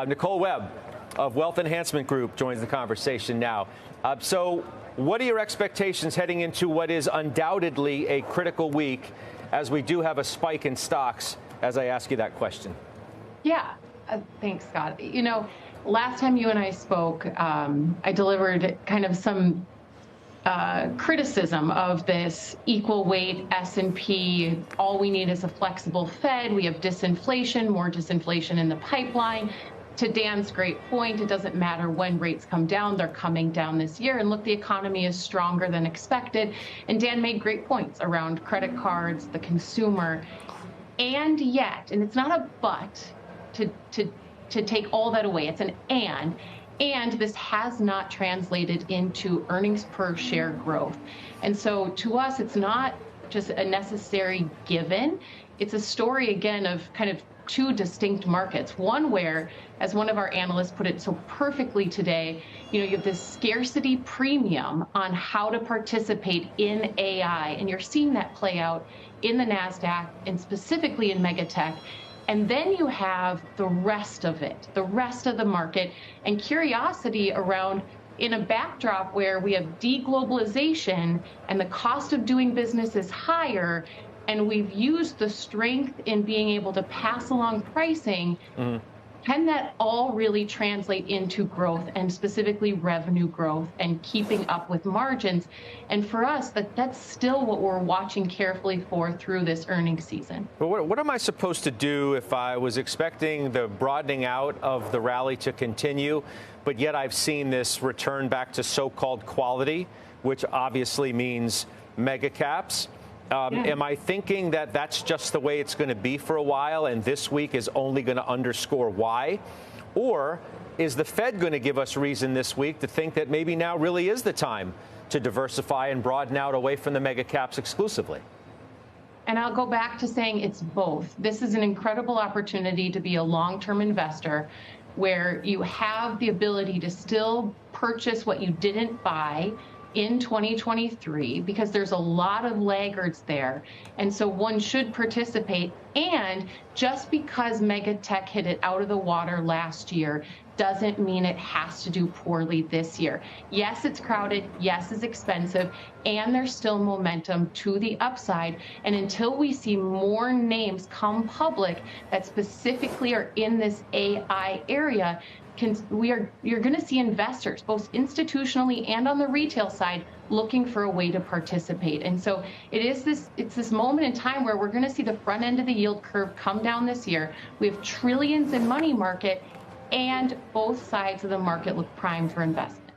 Nicole Webb of Wealth Enhancement Group joins the conversation now. So what are your expectations heading into what is undoubtedly a critical week as we do have a spike in stocks, as I ask you that question? Yeah, thanks, Scott. You know, last time you and I spoke, I delivered kind of some criticism of this equal weight S&P. All we need is a flexible Fed. We have disinflation, more disinflation in the pipeline. To Dan's great point, it doesn't matter when rates come down, they're coming down this year. And look, the economy is stronger than expected. And Dan made great points around credit cards, the consumer. And yet, and it's not a but to take all that away, it's an and this has not translated into earnings per share growth. And so to us, it's not just a necessary given. It's a story, again, of kind of two distinct markets. One where, as one of our analysts put it so perfectly today, you have this scarcity premium on how to participate in AI. And you're seeing that play out in the NASDAQ and specifically in megatech. And then you have the rest of it, the rest of the market, and curiosity around, in a backdrop where we have deglobalization and the cost of doing business is higher, and we've used the strength in being able to pass along pricing. Can that all really translate into growth, and specifically revenue growth and keeping up with margins? And for us, that's still what we're watching carefully for through this earnings season. But what am I supposed to do if I was expecting the broadening out of the rally to continue, but yet I've seen this return back to so-called quality, which obviously means mega caps? Am I thinking that that's just the way it's going to be for a while, and this week is only going to underscore why? Or is the Fed going to give us reason this week to think that maybe now really is the time to diversify and broaden out away from the mega caps exclusively? And I'll go back to saying it's both. This is an incredible opportunity to be a long-term investor where you have the ability to still purchase what you didn't buy in 2023, because there's a lot of laggards there. And so one should participate. And just because mega tech hit it out of the water last year doesn't mean it has to do poorly this year. Yes, it's crowded. Yes, it's expensive. And there's still momentum to the upside. And until we see more names come public that specifically are in this AI area, you're going to see investors, both institutionally and on the retail side, looking for a way to participate. And so it's this moment in time where we're going to see the front end of the yield curve come down this year. We have trillions in money market, and both sides of the market look primed for investment.